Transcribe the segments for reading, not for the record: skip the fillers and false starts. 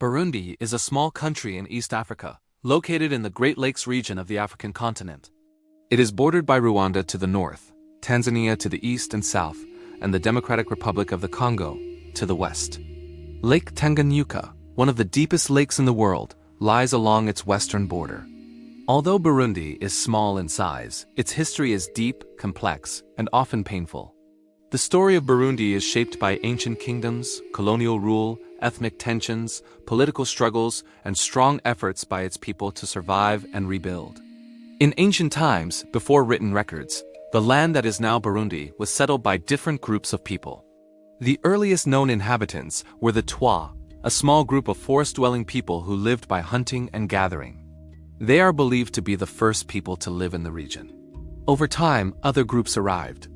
Burundi is a small country in East Africa, located in the Great Lakes region of the African continent. It is bordered by Rwanda to the north, Tanzania to the east and south, and the Democratic Republic of the Congo to the west. Lake Tanganyika, one of the deepest lakes in the world, lies along its western border. Although Burundi is small in size, its history is deep, complex, and often painful. The story of Burundi is shaped by ancient kingdoms, colonial rule, ethnic tensions, political struggles, and strong efforts by its people to survive and rebuild. In ancient times, before written records, the land that is now Burundi was settled by different groups of people. The earliest known inhabitants were the Twa, a small group of forest-dwelling people who lived by hunting and gathering. They are believed to be the first people to live in the region. Over time, other groups arrived.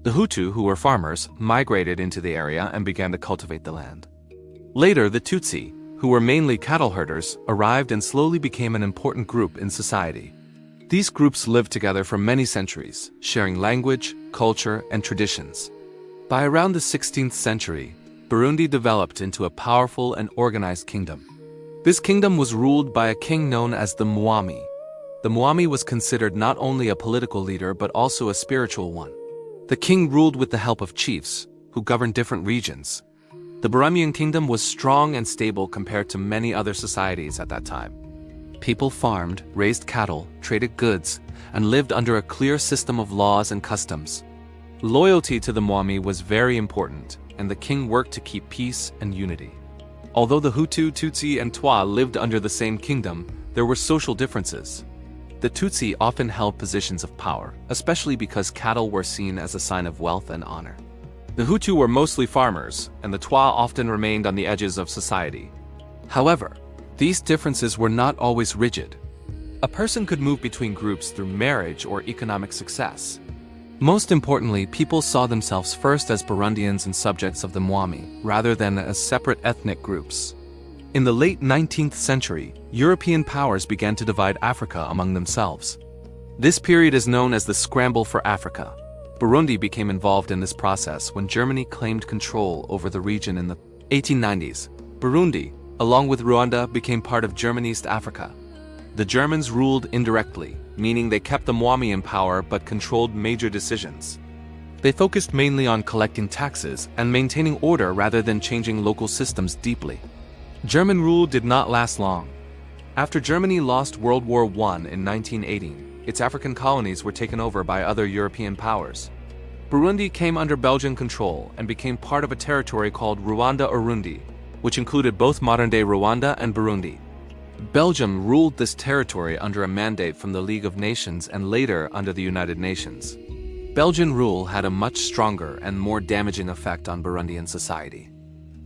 The Hutu, who were farmers, migrated into the area and began to cultivate the land. Later, the Tutsi, who were mainly cattle herders, arrived and slowly became an important group in society. These groups lived together for many centuries, sharing language, culture, and traditions. By around the 16th century, Burundi developed into a powerful and organized kingdom. This kingdom was ruled by a king known as the Mwami. The Mwami was considered not only a political leader but also a spiritual one. The king ruled with the help of chiefs, who governed different regions. The Burundian kingdom was strong and stable compared to many other societies at that time. People farmed, raised cattle, traded goods, and lived under a clear system of laws and customs. Loyalty to the Mwami was very important, and the king worked to keep peace and unity. Although the Hutu, Tutsi, and Twa lived under the same kingdom, there were social differences. The Tutsi often held positions of power, especially because cattle were seen as a sign of wealth and honor. The Hutu were mostly farmers, and the Twa often remained on the edges of society. However, these differences were not always rigid. A person could move between groups through marriage or economic success. Most importantly, people saw themselves first as Burundians and subjects of the Mwami, rather than as separate ethnic groups. In the late 19th century, European powers began to divide Africa among themselves. This period is known as the Scramble for Africa. Burundi became involved in this process when Germany claimed control over the region in the 1890s. Burundi, along with Rwanda, became part of Germany's East Africa. The Germans ruled indirectly, meaning they kept the Mwami in power but controlled major decisions. They focused mainly on collecting taxes and maintaining order rather than changing local systems deeply. German rule did not last long. After Germany lost World War I in 1980, its African colonies were taken over by other European powers. Burundi came under Belgian control and became part of a territory called Rwanda-Urundi, which included both modern-day Rwanda and Burundi. Belgium ruled this territory under a mandate from the League of Nations and later under the United Nations. Belgian rule had a much stronger and more damaging effect on Burundian society.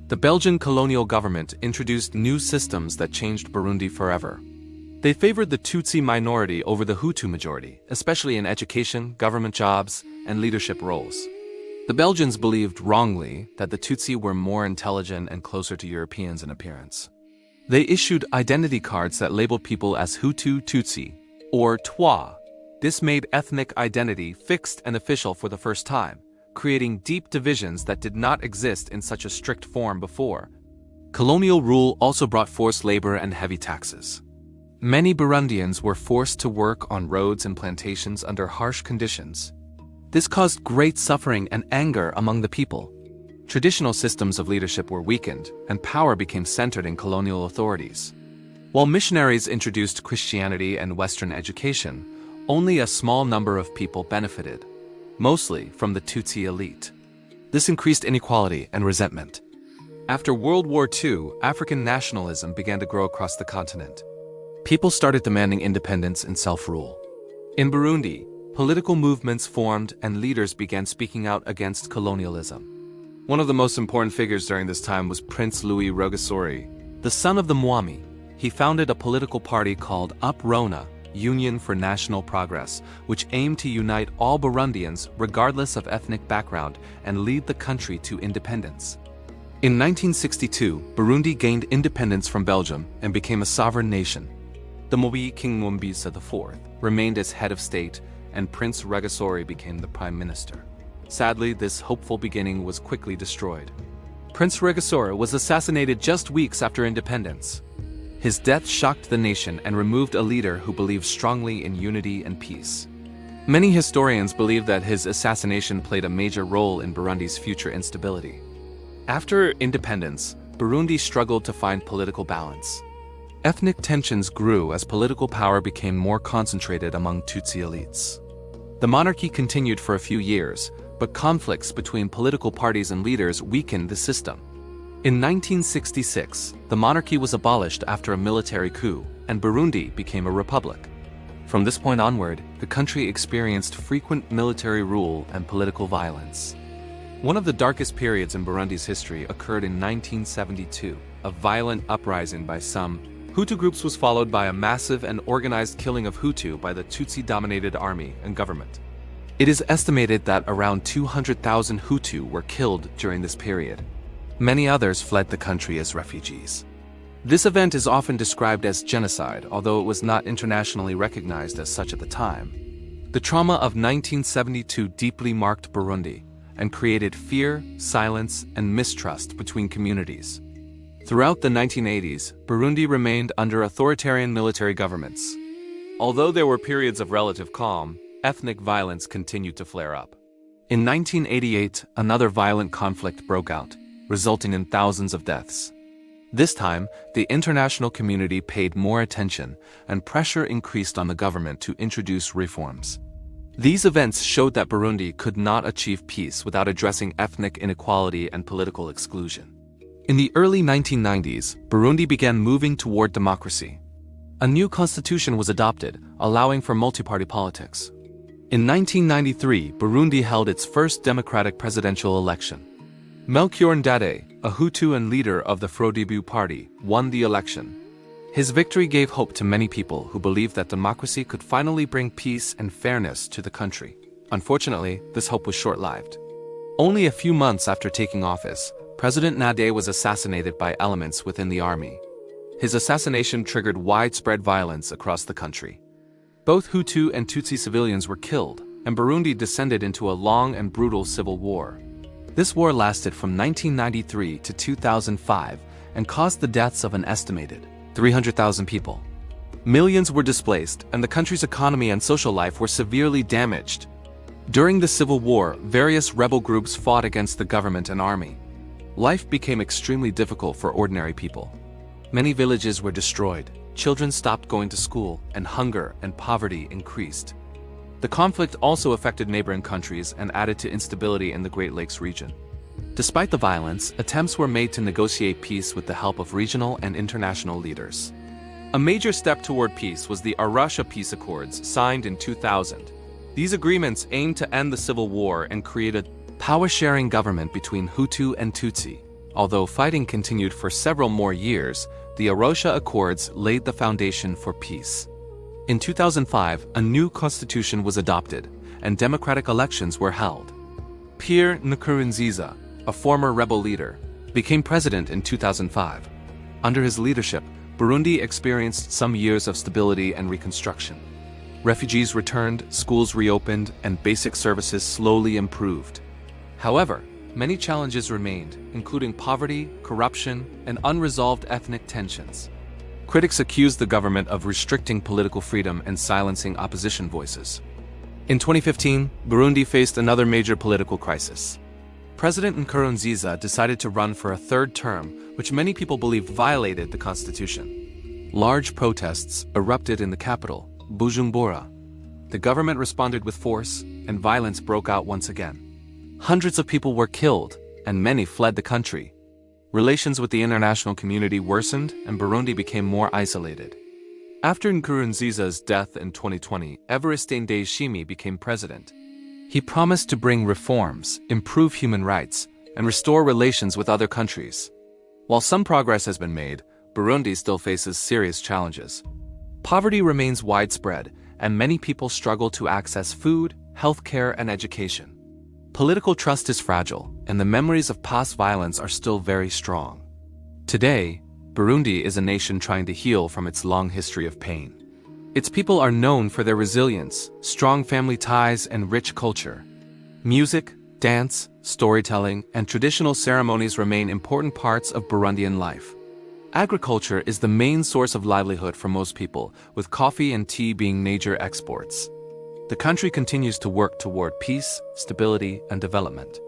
The Belgian colonial government introduced new systems that changed Burundi forever. They favored the Tutsi minority over the Hutu majority, especially in education, government jobs, and leadership roles. The Belgians believed wrongly that the Tutsi were more intelligent and closer to Europeans in appearance. They issued identity cards that labeled people as Hutu Tutsi, or Twa. This made ethnic identity fixed and official for the first time, creating deep divisions that did not exist in such a strict form before. Colonial rule also brought forced labor and heavy taxes. Many Burundians were forced to work on roads and plantations under harsh conditions. This caused great suffering and anger among the people. Traditional systems of leadership were weakened, and power became centered in colonial authorities. While missionaries introduced Christianity and Western education, only a small number of people benefited, mostly from the Tutsi elite. This increased inequality and resentment. After World War II, African nationalism began to grow across the continent. People started demanding independence and self-rule. In Burundi, political movements formed and leaders began speaking out against colonialism. One of the most important figures during this time was Prince Louis Rwagasore, the son of the Mwami. He founded a political party called UPRONA, Union for National Progress, which aimed to unite all Burundians regardless of ethnic background and lead the country to independence. In 1962, Burundi gained independence from Belgium and became a sovereign nation. The Mobi King Mwambisa IV remained as head of state, and Prince Rwagasore became the prime minister. Sadly, this hopeful beginning was quickly destroyed. Prince Rwagasore was assassinated just weeks after independence. His death shocked the nation and removed a leader who believed strongly in unity and peace. Many historians believe that his assassination played a major role in Burundi's future instability. After independence, Burundi struggled to find political balance. Ethnic tensions grew as political power became more concentrated among Tutsi elites. The monarchy continued for a few years, but conflicts between political parties and leaders weakened the system. In 1966, the monarchy was abolished after a military coup, and Burundi became a republic. From this point onward, the country experienced frequent military rule and political violence. One of the darkest periods in Burundi's history occurred in 1972. A violent uprising by some Hutu groups was followed by a massive and organized killing of Hutu by the Tutsi-dominated army and government. It is estimated that around 200,000 Hutu were killed during this period. Many others fled the country as refugees. This event is often described as genocide, although it was not internationally recognized as such at the time. The trauma of 1972 deeply marked Burundi and created fear, silence, and mistrust between communities. Throughout the 1980s, Burundi remained under authoritarian military governments. Although there were periods of relative calm, ethnic violence continued to flare up. In 1988, another violent conflict broke out, resulting in thousands of deaths. This time, the international community paid more attention, and pressure increased on the government to introduce reforms. These events showed that Burundi could not achieve peace without addressing ethnic inequality and political exclusion. In the early 1990s, Burundi began moving toward democracy. A new constitution was adopted, allowing for multi-party politics. In 1993, Burundi held its first democratic presidential election. Melchior Ndadaye, a Hutu and leader of the Frodebu party, won the election. His victory gave hope to many people who believed that democracy could finally bring peace and fairness to the country. Unfortunately, this hope was short-lived. Only a few months after taking office, President Ndadaye was assassinated by elements within the army. His assassination triggered widespread violence across the country. Both Hutu and Tutsi civilians were killed, and Burundi descended into a long and brutal civil war. This war lasted from 1993 to 2005 and caused the deaths of an estimated 300,000 people. Millions were displaced, and the country's economy and social life were severely damaged. During the civil war, various rebel groups fought against the government and army. Life became extremely difficult for ordinary people. Many villages were destroyed, children stopped going to school, and hunger and poverty increased. The conflict also affected neighboring countries and added to instability in the Great Lakes region. Despite the violence, attempts were made to negotiate peace with the help of regional and international leaders. A major step toward peace was the Arusha Peace Accords signed in 2000. These agreements aimed to end the civil war and create a power-sharing government between Hutu and Tutsi. Although fighting continued for several more years, the Arusha Accords laid the foundation for peace. In 2005, a new constitution was adopted, and democratic elections were held. Pierre Nkurunziza, a former rebel leader, became president in 2005. Under his leadership, Burundi experienced some years of stability and reconstruction. Refugees returned, schools reopened, and basic services slowly improved. However, many challenges remained, including poverty, corruption, and unresolved ethnic tensions. Critics accused the government of restricting political freedom and silencing opposition voices. In 2015, Burundi faced another major political crisis. President Nkurunziza decided to run for a third term, which many people believe violated the constitution. Large protests erupted in the capital, Bujumbura. The government responded with force, and violence broke out once again. Hundreds of people were killed, and many fled the country. Relations with the international community worsened, and Burundi became more isolated. After Nkurunziza's death in 2020, Evariste Ndayishimiye became president. He promised to bring reforms, improve human rights, and restore relations with other countries. While some progress has been made, Burundi still faces serious challenges. Poverty remains widespread, and many people struggle to access food, healthcare, and education. Political trust is fragile, and the memories of past violence are still very strong. Today, Burundi is a nation trying to heal from its long history of pain. Its people are known for their resilience, strong family ties, and rich culture. Music, Dance, storytelling, and traditional ceremonies remain important parts of Burundian life. Agriculture is the main source of livelihood for most people, with coffee and tea being major exports. The country continues to work toward peace, stability, and development.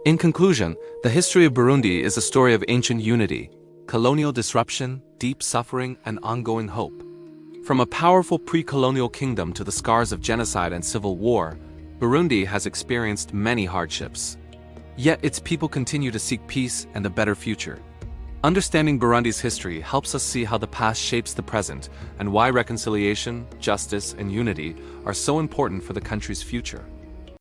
In conclusion, the history of Burundi is a story of ancient unity, colonial disruption, deep suffering, and ongoing hope. From a powerful pre-colonial kingdom to the scars of genocide and civil war, Burundi has experienced many hardships. Yet its people continue to seek peace and a better future. Understanding Burundi's history helps us see how the past shapes the present and why reconciliation, justice, and unity are so important for the country's future.